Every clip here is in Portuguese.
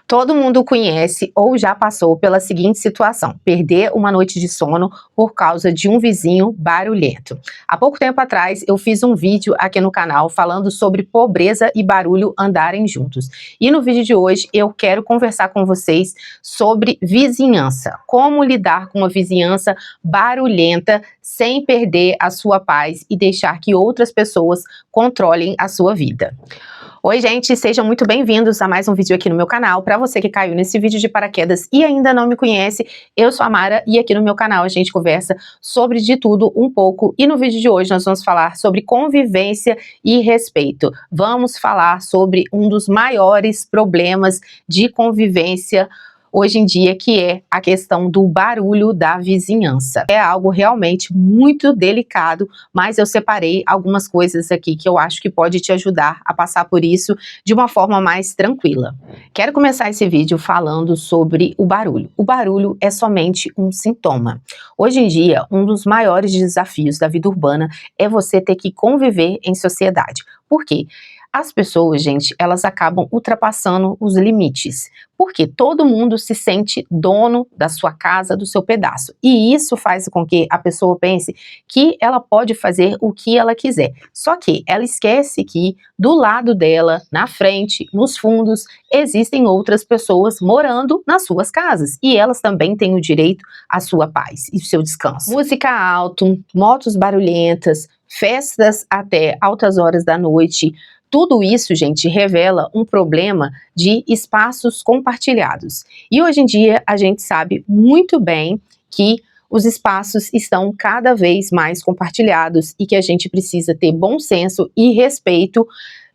Todo mundo conhece ou já passou pela seguinte situação: perder uma noite de sono por causa de um vizinho barulhento. Há pouco tempo atrás eu fiz um vídeo aqui no canal falando sobre pobreza e barulho andarem juntos. E no vídeo de hoje eu quero conversar com vocês sobre vizinhança. Como lidar com uma vizinhança barulhenta sem perder a sua paz e deixar que outras pessoas controlem a sua vida. Oi gente, sejam muito bem-vindos a mais um vídeo aqui no meu canal. Para você que caiu nesse vídeo de paraquedas e ainda não me conhece, eu sou a Mara e aqui no meu canal a gente conversa sobre de tudo um pouco. E no vídeo de hoje nós vamos falar sobre convivência e respeito. Vamos falar sobre um dos maiores problemas de convivência hoje em dia, que é a questão do barulho da vizinhança. É algo realmente muito delicado, mas eu separei algumas coisas aqui que eu acho que pode te ajudar a passar por isso de uma forma mais tranquila. Quero começar esse vídeo falando sobre o barulho. O barulho é somente um sintoma. Hoje em dia, um dos maiores desafios da vida urbana é você ter que conviver em sociedade. Por quê? As pessoas, gente, elas acabam ultrapassando os limites, porque todo mundo se sente dono da sua casa, do seu pedaço. E isso faz com que a pessoa pense que ela pode fazer o que ela quiser. Só que ela esquece que do lado dela, na frente, nos fundos, existem outras pessoas morando nas suas casas. E elas também têm o direito à sua paz e o seu descanso. Música alto, motos barulhentas, festas até altas horas da noite. Tudo isso, gente, revela um problema de espaços compartilhados. E hoje em dia a gente sabe muito bem que os espaços estão cada vez mais compartilhados e que a gente precisa ter bom senso e respeito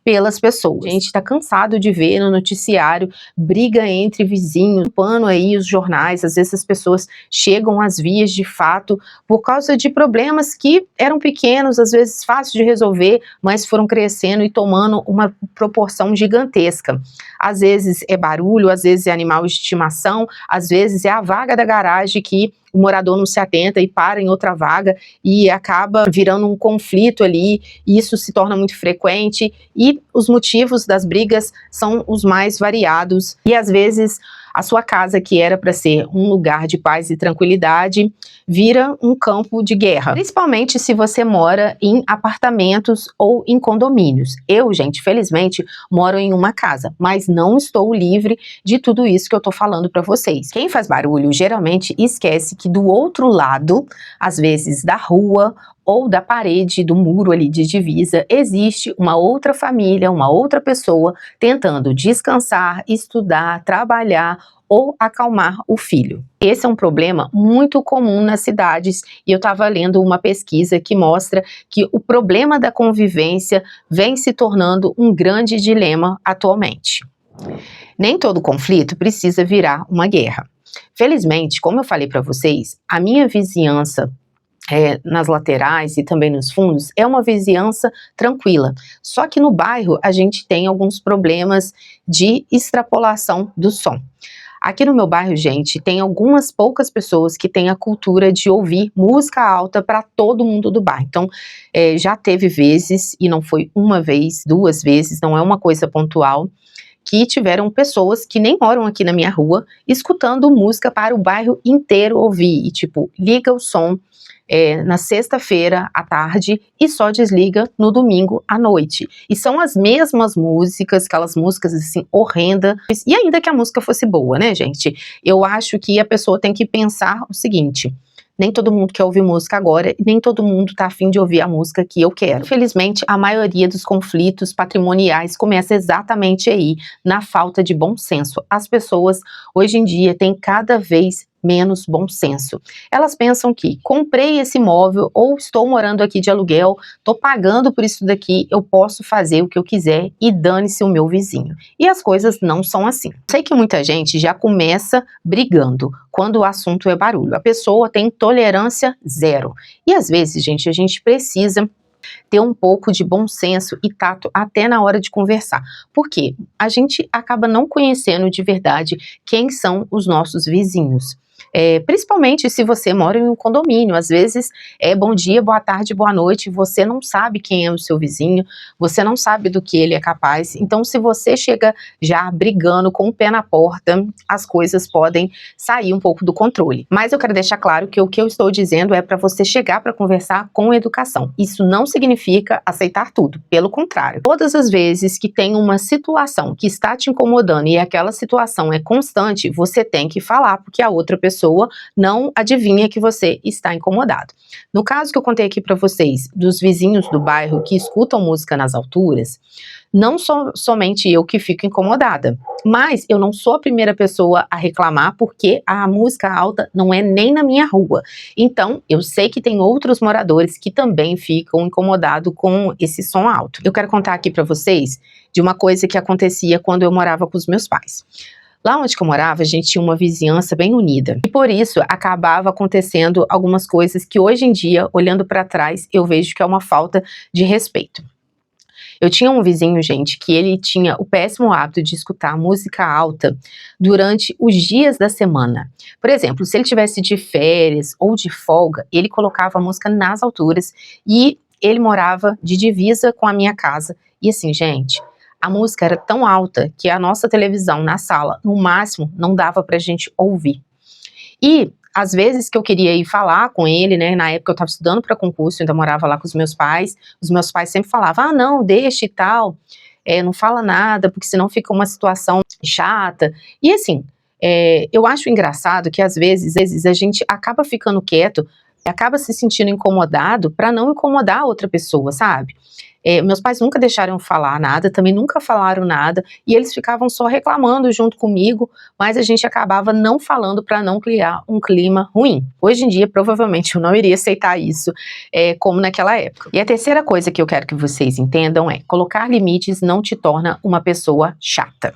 pelas pessoas. A gente está cansado de ver no noticiário briga entre vizinhos, pano aí os jornais, às vezes as pessoas chegam às vias de fato por causa de problemas que eram pequenos, às vezes fáceis de resolver, mas foram crescendo e tomando uma proporção gigantesca. Às vezes é barulho, às vezes é animal de estimação, às vezes é a vaga da garagem que o morador não se atenta e para em outra vaga e acaba virando um conflito ali, e isso se torna muito frequente e os motivos das brigas são os mais variados e às vezes a sua casa, que era para ser um lugar de paz e tranquilidade, vira um campo de guerra. Principalmente se você mora em apartamentos ou em condomínios. Eu, gente, felizmente, moro em uma casa, mas não estou livre de tudo isso que eu tô falando para vocês. Quem faz barulho geralmente esquece que do outro lado, às vezes da rua ou da parede, do muro ali de divisa, existe uma outra família, uma outra pessoa tentando descansar, estudar, trabalhar ou acalmar o filho. Esse é um problema muito comum nas cidades e eu estava lendo uma pesquisa que mostra que o problema da convivência vem se tornando um grande dilema atualmente. Nem todo conflito precisa virar uma guerra. Felizmente, como eu falei para vocês, a minha vizinhança nas laterais e também nos fundos, é uma vizinhança tranquila. Só que no bairro a gente tem alguns problemas de extrapolação do som. Aqui no meu bairro, gente, tem algumas poucas pessoas que têm a cultura de ouvir música alta para todo mundo do bairro. Então, já teve vezes, e não foi uma vez, duas vezes, não é uma coisa pontual, que tiveram pessoas que nem moram aqui na minha rua, escutando música para o bairro inteiro ouvir. E tipo, liga o som na sexta-feira à tarde e só desliga no domingo à noite. E são as mesmas músicas, aquelas músicas assim, horrendas. E ainda que a música fosse boa, né, gente? Eu acho que a pessoa tem que pensar o seguinte: nem todo mundo quer ouvir música agora, nem todo mundo tá afim de ouvir a música que eu quero. Infelizmente, a maioria dos conflitos patrimoniais começa exatamente aí, na falta de bom senso. As pessoas, hoje em dia, têm cada vez menos bom senso. Elas pensam que comprei esse imóvel ou estou morando aqui de aluguel, estou pagando por isso daqui, eu posso fazer o que eu quiser e dane-se o meu vizinho. E as coisas não são assim. Sei que muita gente já começa brigando quando o assunto é barulho. A pessoa tem tolerância zero. E às vezes, gente, a gente precisa ter um pouco de bom senso e tato até na hora de conversar. Por quê? A gente acaba não conhecendo de verdade quem são os nossos vizinhos. Principalmente se você mora em um condomínio, às vezes é bom dia, boa tarde, boa noite, você não sabe quem é o seu vizinho, você não sabe do que ele é capaz, então se você chega já brigando com o pé na porta, as coisas podem sair um pouco do controle. Mas eu quero deixar claro que o que eu estou dizendo é para você chegar para conversar com educação. Isso não significa aceitar tudo, pelo contrário. Todas as vezes que tem uma situação que está te incomodando e aquela situação é constante, você tem que falar, porque a outra pessoa não adivinha que você está incomodado. No caso que eu contei aqui para vocês, dos vizinhos do bairro que escutam música nas alturas, não sou somente eu que fico incomodada, mas eu não sou a primeira pessoa a reclamar porque a música alta não é nem na minha rua. Então, eu sei que tem outros moradores que também ficam incomodados com esse som alto. Eu quero contar aqui para vocês de uma coisa que acontecia quando eu morava com os meus pais. Lá onde eu morava, a gente tinha uma vizinhança bem unida. E por isso, acabava acontecendo algumas coisas que hoje em dia, olhando para trás, eu vejo que é uma falta de respeito. Eu tinha um vizinho, gente, que ele tinha o péssimo hábito de escutar música alta durante os dias da semana. Por exemplo, se ele tivesse de férias ou de folga, ele colocava a música nas alturas e ele morava de divisa com a minha casa. E assim, gente, a música era tão alta que a nossa televisão na sala, no máximo, não dava pra gente ouvir. E às vezes que eu queria ir falar com ele, né, na época eu estava estudando para concurso, ainda morava lá com os meus pais sempre falavam, ah não, deixa e tal, não fala nada, porque senão fica uma situação chata, e assim, eu acho engraçado que às vezes a gente acaba ficando quieto, acaba se sentindo incomodado para não incomodar a outra pessoa, sabe? Meus pais nunca deixaram eu falar nada, também nunca falaram nada, e eles ficavam só reclamando junto comigo, mas a gente acabava não falando para não criar um clima ruim. Hoje em dia, provavelmente, eu não iria aceitar isso, como naquela época. E a terceira coisa que eu quero que vocês entendam é, colocar limites não te torna uma pessoa chata.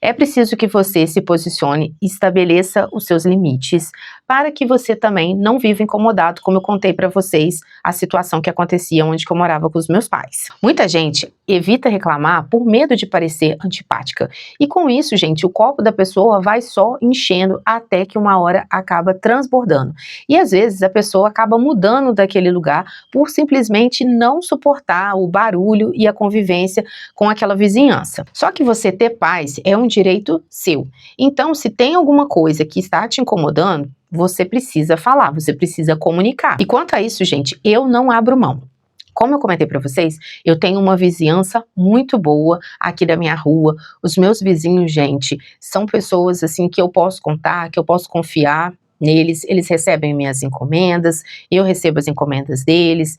É preciso que você se posicione e estabeleça os seus limites para que você também não viva incomodado, como eu contei para vocês a situação que acontecia onde que eu morava com os meus pais. Muita gente evita reclamar por medo de parecer antipática. E com isso, gente, o copo da pessoa vai só enchendo até que uma hora acaba transbordando. E às vezes a pessoa acaba mudando daquele lugar por simplesmente não suportar o barulho e a convivência com aquela vizinhança. Só que você ter paz é um direito seu. Então, se tem alguma coisa que está te incomodando, você precisa falar, você precisa comunicar. E quanto a isso, gente, eu não abro mão. Como eu comentei para vocês, eu tenho uma vizinhança muito boa aqui da minha rua. Os meus vizinhos, gente, são pessoas assim que eu posso contar, que eu posso confiar neles. Eles recebem minhas encomendas, eu recebo as encomendas deles.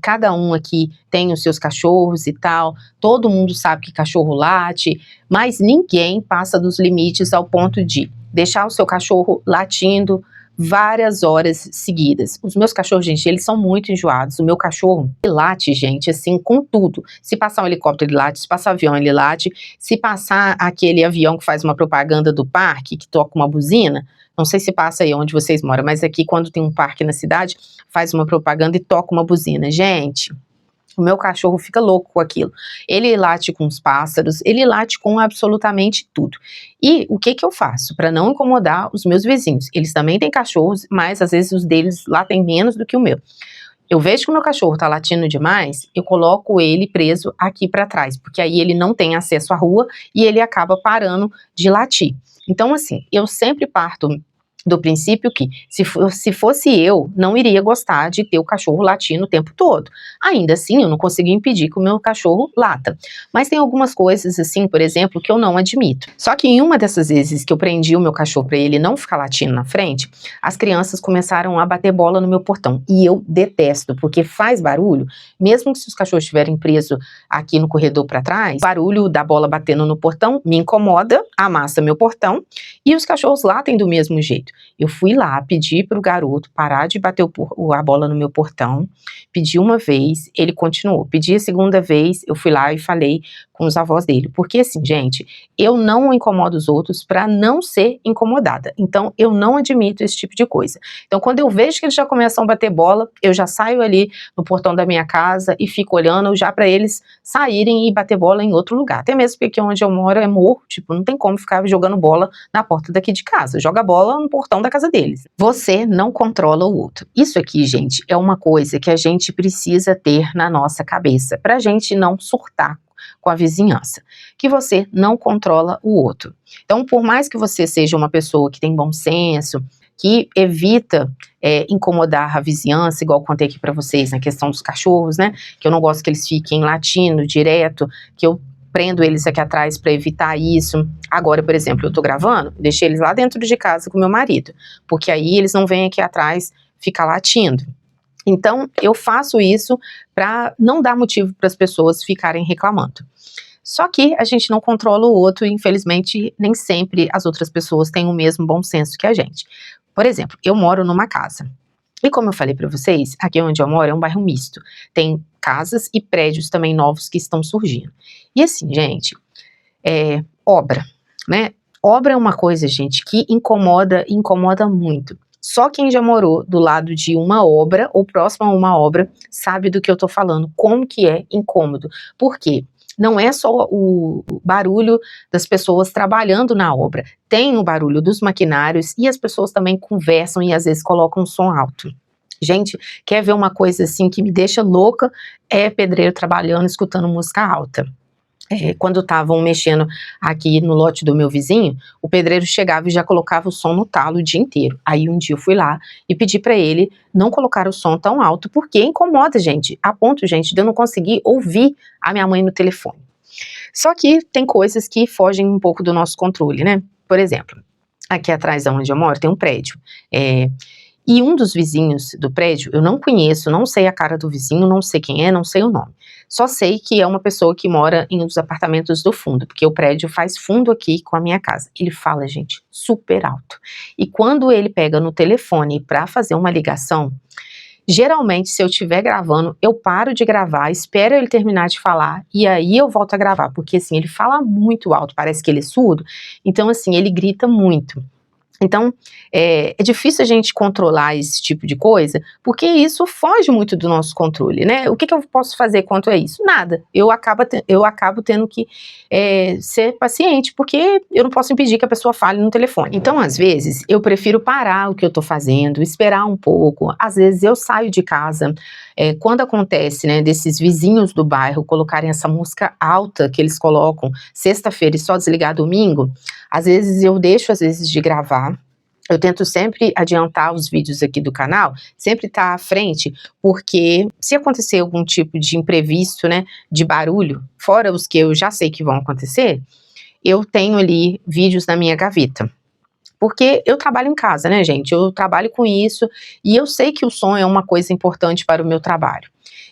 Cada um aqui tem os seus cachorros e tal. Todo mundo sabe que cachorro late, mas ninguém passa dos limites ao ponto de deixar o seu cachorro latindo várias horas seguidas. Os meus cachorros, gente, eles são muito enjoados. O meu cachorro, ele late, gente, assim, com tudo. Se passar um helicóptero, ele late. Se passar um avião, ele late. Se passar aquele avião que faz uma propaganda do parque, que toca uma buzina, não sei se passa aí onde vocês moram, mas aqui quando tem um parque na cidade, faz uma propaganda e toca uma buzina. Gente, o meu cachorro fica louco com aquilo. Ele late com os pássaros, ele late com absolutamente tudo. E o que que eu faço para não incomodar os meus vizinhos? Eles também têm cachorros, mas às vezes os deles latem menos do que o meu. Eu vejo que o meu cachorro tá latindo demais, eu coloco ele preso aqui para trás, porque aí ele não tem acesso à rua e ele acaba parando de latir. Então, assim, eu sempre parto do princípio que, se fosse eu, não iria gostar de ter o cachorro latindo o tempo todo. Ainda assim, eu não consigo impedir que o meu cachorro lata. Mas tem algumas coisas, assim, por exemplo, que eu não admito. Só que em uma dessas vezes que eu prendi o meu cachorro para ele não ficar latindo na frente, as crianças começaram a bater bola no meu portão. E eu detesto, porque faz barulho, mesmo que se os cachorros estiverem presos aqui no corredor para trás, o barulho da bola batendo no portão me incomoda, amassa meu portão, e os cachorros latem do mesmo jeito. Eu fui lá, pedi para o garoto parar de bater a bola no meu portão, pedi uma vez, ele continuou, pedi a segunda vez, eu fui lá e falei com os avós dele, porque assim, gente, eu não incomodo os outros para não ser incomodada, então eu não admito esse tipo de coisa. Então quando eu vejo que eles já começam a bater bola, eu já saio ali no portão da minha casa e fico olhando já para eles saírem e bater bola em outro lugar, até mesmo porque onde eu moro é morro, tipo, não tem como ficar jogando bola na porta daqui de casa, joga bola no portão da casa deles. Você não controla o outro. Isso aqui, gente, é uma coisa que a gente precisa ter na nossa cabeça, pra gente não surtar com a vizinhança, que você não controla o outro. Então, por mais que você seja uma pessoa que tem bom senso, que evita incomodar a vizinhança, igual eu contei aqui pra vocês na questão dos cachorros, né, que eu não gosto que eles fiquem latindo direto, que eu prendo eles aqui atrás para evitar isso. Agora, por exemplo, eu tô gravando, deixei eles lá dentro de casa com meu marido, porque aí eles não vêm aqui atrás ficar latindo. Então, eu faço isso para não dar motivo para as pessoas ficarem reclamando. Só que a gente não controla o outro e, infelizmente, nem sempre as outras pessoas têm o mesmo bom senso que a gente. Por exemplo, eu moro numa casa. E como eu falei para vocês, aqui onde eu moro é um bairro misto. Tem casas e prédios também novos que estão surgindo. E assim, gente, obra, né? Obra é uma coisa, gente, que incomoda muito. Só quem já morou do lado de uma obra ou próximo a uma obra sabe do que eu tô falando, como que é incômodo. Por quê? Não é só o barulho das pessoas trabalhando na obra, tem o barulho dos maquinários e as pessoas também conversam e às vezes colocam som alto. Gente, quer ver uma coisa assim que me deixa louca? É pedreiro trabalhando, escutando música alta. Quando estavam mexendo aqui no lote do meu vizinho, o pedreiro chegava e já colocava o som no talo o dia inteiro. Aí um dia eu fui lá e pedi para ele não colocar o som tão alto, porque incomoda, gente, a ponto, gente, de eu não conseguir ouvir a minha mãe no telefone. Só que tem coisas que fogem um pouco do nosso controle, né? Por exemplo, aqui atrás de onde eu moro tem um prédio, e um dos vizinhos do prédio, eu não conheço, não sei a cara do vizinho, não sei quem é, não sei o nome. Só sei que é uma pessoa que mora em um dos apartamentos do fundo, porque o prédio faz fundo aqui com a minha casa. Ele fala, gente, super alto. E quando ele pega no telefone para fazer uma ligação, geralmente, se eu estiver gravando, eu paro de gravar, espero ele terminar de falar e aí eu volto a gravar, porque assim, ele fala muito alto, parece que ele é surdo, então assim, ele grita muito. Então, é difícil a gente controlar esse tipo de coisa, porque isso foge muito do nosso controle, né? O que eu posso fazer quanto a isso? Nada. Eu acabo tendo que ser paciente, porque eu não posso impedir que a pessoa fale no telefone. Então, às vezes, eu prefiro parar o que eu tô fazendo, esperar um pouco. Às vezes, eu saio de casa. Quando acontece, né, desses vizinhos do bairro colocarem essa música alta que eles colocam sexta-feira e só desligar domingo, às vezes eu deixo de gravar. Eu tento sempre adiantar os vídeos aqui do canal, sempre tá à frente, porque se acontecer algum tipo de imprevisto, né, de barulho, fora os que eu já sei que vão acontecer, eu tenho ali vídeos na minha gaveta. Porque eu trabalho em casa, né, gente? Eu trabalho com isso e eu sei que o som é uma coisa importante para o meu trabalho.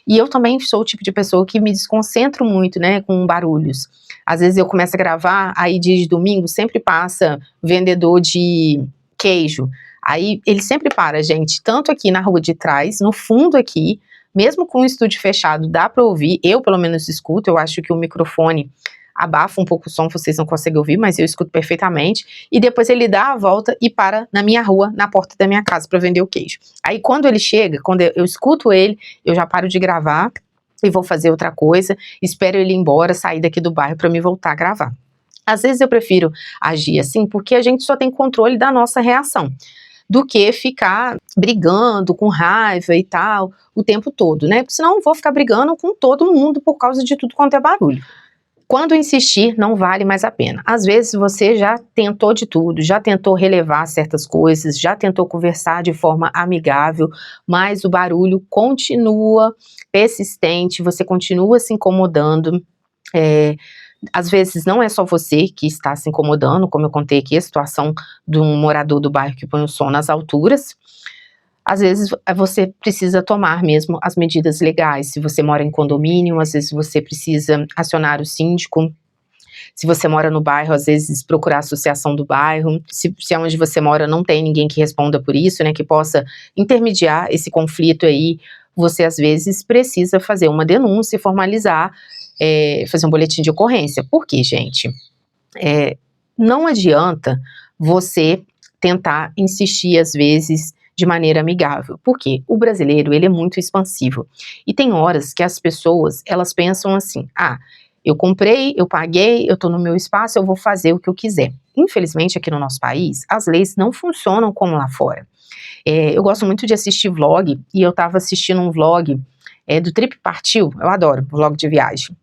E eu também sou o tipo de pessoa que me desconcentro muito, né, com barulhos. Às vezes eu começo a gravar, aí dia de domingo sempre passa vendedor de queijo. Aí ele sempre para, gente, tanto aqui na rua de trás, no fundo aqui, mesmo com o estúdio fechado, dá para ouvir, eu pelo menos escuto, eu acho que o microfone abafa um pouco o som, vocês não conseguem ouvir, mas eu escuto perfeitamente, e depois ele dá a volta e para na minha rua, na porta da minha casa para vender o queijo. Aí quando ele chega, quando eu escuto ele, eu já paro de gravar e vou fazer outra coisa, espero ele ir embora, sair daqui do bairro para me voltar a gravar. Às vezes eu prefiro agir assim, porque a gente só tem controle da nossa reação, do que ficar brigando com raiva e tal, o tempo todo, né? Porque senão eu vou ficar brigando com todo mundo por causa de tudo quanto é barulho. Quando insistir, não vale mais a pena. Às vezes você já tentou de tudo, já tentou relevar certas coisas, já tentou conversar de forma amigável, mas o barulho continua persistente, você continua se incomodando. Às vezes não é só você que está se incomodando, como eu contei aqui, a situação de um morador do bairro que põe o som nas alturas. Às vezes você precisa tomar mesmo as medidas legais. Se você mora em condomínio, às vezes você precisa acionar o síndico. Se você mora no bairro, às vezes procurar a associação do bairro. Se onde você mora não tem ninguém que responda por isso, né, que possa intermediar esse conflito aí, você às vezes precisa fazer uma denúncia e formalizar fazer um boletim de ocorrência. Por quê, gente? Não adianta você tentar insistir, às vezes, de maneira amigável. Por quê? O brasileiro, ele é muito expansivo. E tem horas que as pessoas, elas pensam assim, eu comprei, eu paguei, eu tô no meu espaço, eu vou fazer o que eu quiser. Infelizmente, aqui no nosso país, as leis não funcionam como lá fora. Eu gosto muito de assistir vlog, e eu tava assistindo um vlog do Trip Partiu, eu adoro vlog de viagem,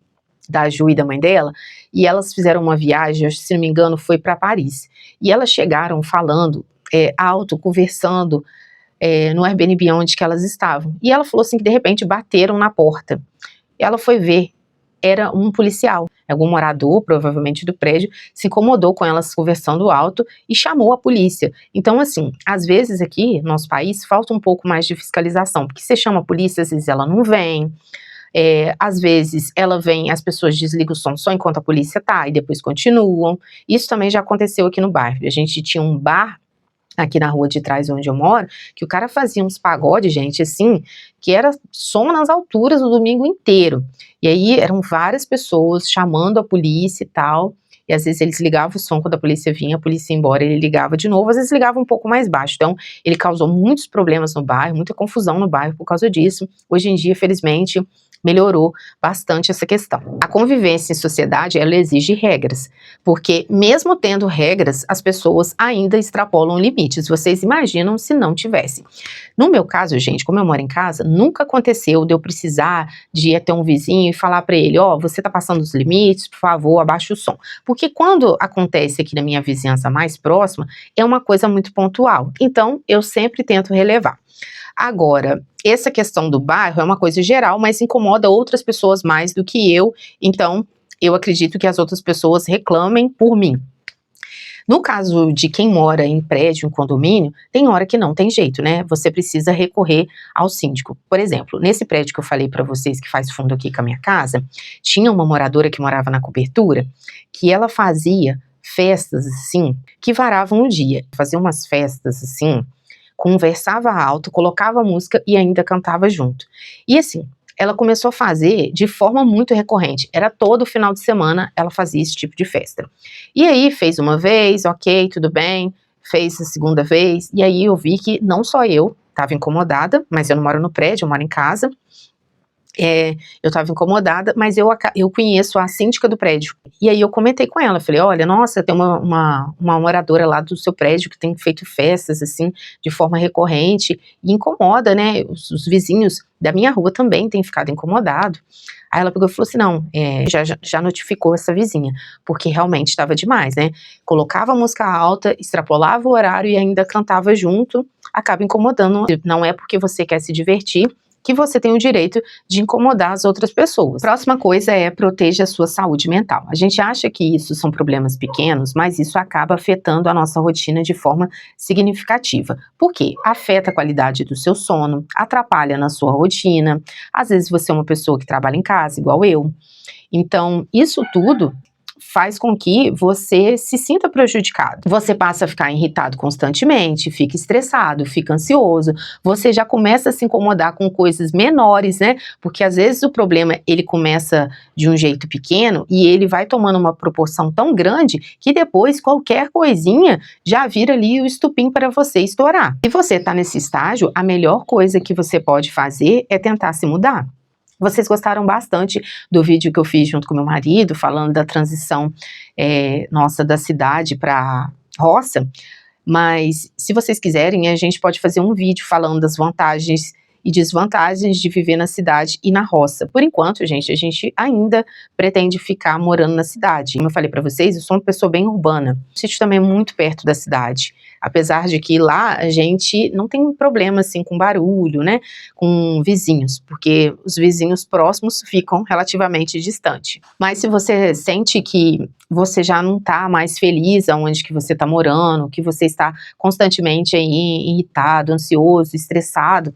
da Ju e da mãe dela, e elas fizeram uma viagem, se não me engano, foi para Paris. E elas chegaram falando alto, conversando no Airbnb onde que elas estavam. E ela falou assim que de repente bateram na porta. E ela foi ver, era um policial, algum morador, provavelmente do prédio, se incomodou com elas conversando alto e chamou a polícia. Então, assim, às vezes aqui no nosso país falta um pouco mais de fiscalização, porque você chama a polícia, às vezes ela não vem. Às vezes ela vem, as pessoas desligam o som só enquanto a polícia tá e depois continuam. Isso também já aconteceu aqui no bairro. A gente tinha um bar aqui na rua de trás onde eu moro, que o cara fazia uns pagodes, gente, assim, que era som nas alturas o domingo inteiro. E aí eram várias pessoas chamando a polícia e tal, e às vezes eles ligavam o som quando a polícia vinha, a polícia ia embora, ele ligava de novo, às vezes ligava um pouco mais baixo. Então, ele causou muitos problemas no bairro, muita confusão no bairro por causa disso. Hoje em dia, felizmente, melhorou bastante essa questão. A convivência em sociedade, ela exige regras, porque mesmo tendo regras, as pessoas ainda extrapolam limites. Vocês imaginam se não tivesse. No meu caso, gente, como eu moro em casa, nunca aconteceu de eu precisar de ir até um vizinho e falar para ele, você tá passando os limites, por favor, abaixa o som. Porque quando acontece aqui na minha vizinhança mais próxima, é uma coisa muito pontual. Então, eu sempre tento relevar. Agora, essa questão do bairro é uma coisa geral, mas incomoda outras pessoas mais do que eu, então eu acredito que as outras pessoas reclamem por mim. No caso de quem mora em prédio, em condomínio, tem hora que não tem jeito, né? Você precisa recorrer ao síndico. Por exemplo, nesse prédio que eu falei para vocês que faz fundo aqui com a minha casa, tinha uma moradora que morava na cobertura, que ela fazia festas assim, que varavam o dia. Fazia umas festas assim, conversava alto, colocava música e ainda cantava junto. E assim, ela começou a fazer de forma muito recorrente. Era todo final de semana ela fazia esse tipo de festa. E aí fez uma vez, ok, tudo bem, fez a segunda vez, e aí eu vi que não só eu estava incomodada, mas eu não moro no prédio, eu moro em casa. Eu estava incomodada, mas eu conheço a síndica do prédio. E aí eu comentei com ela, falei, olha, nossa, tem uma moradora lá do seu prédio que tem feito festas, assim, de forma recorrente, e incomoda, né, os vizinhos da minha rua também têm ficado incomodados. Aí ela pegou e falou assim, não, já notificou essa vizinha, porque realmente estava demais, né, colocava música alta, extrapolava o horário e ainda cantava junto, acaba incomodando, não é porque você quer se divertir, que você tem o direito de incomodar as outras pessoas. Próxima coisa é proteja a sua saúde mental. A gente acha que isso são problemas pequenos, mas isso acaba afetando a nossa rotina de forma significativa. Por quê? Afeta a qualidade do seu sono, atrapalha na sua rotina. Às vezes você é uma pessoa que trabalha em casa, igual eu. Então, isso tudo faz com que você se sinta prejudicado. Você passa a ficar irritado constantemente, fica estressado, fica ansioso, você já começa a se incomodar com coisas menores, né? Porque às vezes o problema, ele começa de um jeito pequeno e ele vai tomando uma proporção tão grande que depois qualquer coisinha já vira ali o estupim para você estourar. Se você está nesse estágio, a melhor coisa que você pode fazer é tentar se mudar. Vocês gostaram bastante do vídeo que eu fiz junto com meu marido, falando da transição nossa da cidade para roça, mas se vocês quiserem, a gente pode fazer um vídeo falando das vantagens e desvantagens de viver na cidade e na roça. Por enquanto, gente, a gente ainda pretende ficar morando na cidade. Como eu falei para vocês, eu sou uma pessoa bem urbana. O sítio também é muito perto da cidade, apesar de que lá a gente não tem problema assim com barulho, né, com vizinhos, porque os vizinhos próximos ficam relativamente distantes. Mas se você sente que você já não está mais feliz aonde que você está morando, que você está constantemente aí irritado, ansioso, estressado,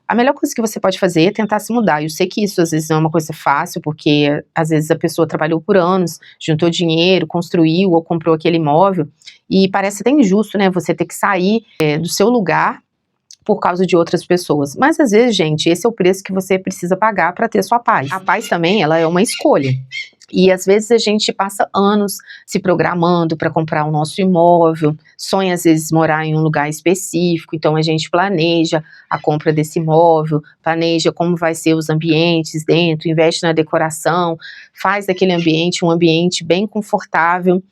a melhor coisa que você pode fazer é tentar se mudar. Eu sei que isso às vezes não é uma coisa fácil, porque às vezes a pessoa trabalhou por anos, juntou dinheiro, construiu ou comprou aquele imóvel, e parece até injusto, né, você ter que sair do seu lugar por causa de outras pessoas. Mas às vezes, gente, esse é o preço que você precisa pagar para ter sua paz. A paz também, ela é uma escolha. E às vezes a gente passa anos se programando para comprar o nosso imóvel, sonha às vezes morar em um lugar específico, então a gente planeja a compra desse imóvel, planeja como vai ser os ambientes dentro, investe na decoração, faz daquele ambiente um ambiente bem confortável.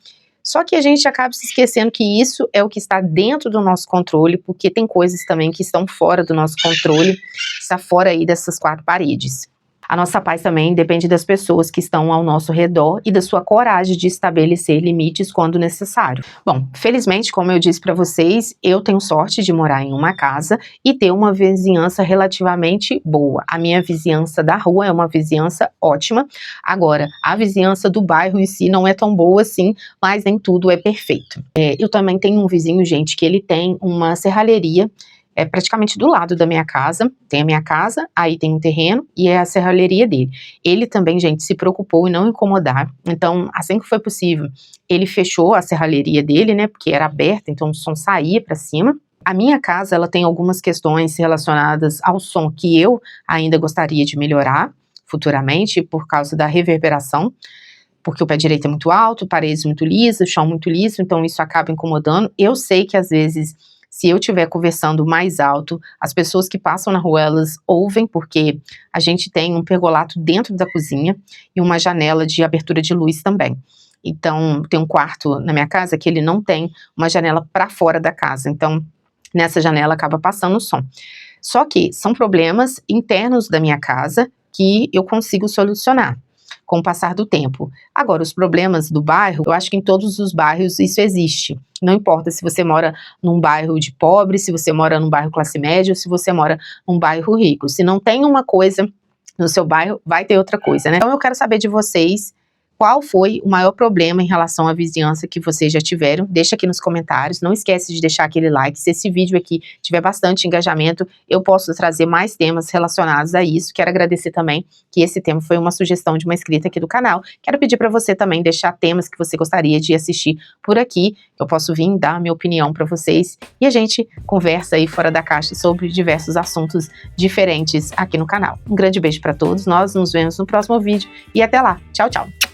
Só que a gente acaba se esquecendo que isso é o que está dentro do nosso controle, porque tem coisas também que estão fora do nosso controle, está fora aí dessas quatro paredes. A nossa paz também depende das pessoas que estão ao nosso redor e da sua coragem de estabelecer limites quando necessário. Bom, felizmente, como eu disse para vocês, eu tenho sorte de morar em uma casa e ter uma vizinhança relativamente boa. A minha vizinhança da rua é uma vizinhança ótima. Agora, a vizinhança do bairro em si não é tão boa assim, mas nem tudo é perfeito. Eu também tenho um vizinho, gente, que ele tem uma serralheria praticamente do lado da minha casa, tem a minha casa, aí tem um terreno e é a serralheria dele. Ele também, gente, se preocupou em não incomodar, então assim que foi possível, ele fechou a serralheria dele, né, porque era aberta, então o som saía para cima. A minha casa, ela tem algumas questões relacionadas ao som que eu ainda gostaria de melhorar futuramente por causa da reverberação, porque o pé direito é muito alto, paredes muito lisas, chão muito liso, então isso acaba incomodando. Eu sei que às vezes, se eu estiver conversando mais alto, as pessoas que passam na rua, elas ouvem, porque a gente tem um pergolato dentro da cozinha e uma janela de abertura de luz também. Então, tem um quarto na minha casa que ele não tem uma janela para fora da casa, então nessa janela acaba passando o som. Só que são problemas internos da minha casa que eu consigo solucionar com o passar do tempo. Agora, os problemas do bairro, eu acho que em todos os bairros isso existe. Não importa se você mora num bairro de pobre, se você mora num bairro classe média, ou se você mora num bairro rico. Se não tem uma coisa no seu bairro, vai ter outra coisa, né? Então eu quero saber de vocês, qual foi o maior problema em relação à vizinhança que vocês já tiveram? Deixa aqui nos comentários, não esquece de deixar aquele like. Se esse vídeo aqui tiver bastante engajamento, eu posso trazer mais temas relacionados a isso. Quero agradecer também que esse tema foi uma sugestão de uma inscrita aqui do canal. Quero pedir para você também deixar temas que você gostaria de assistir por aqui. Eu posso vir dar a minha opinião para vocês e a gente conversa aí fora da caixa sobre diversos assuntos diferentes aqui no canal. Um grande beijo para todos, nós nos vemos no próximo vídeo e até lá. Tchau, tchau!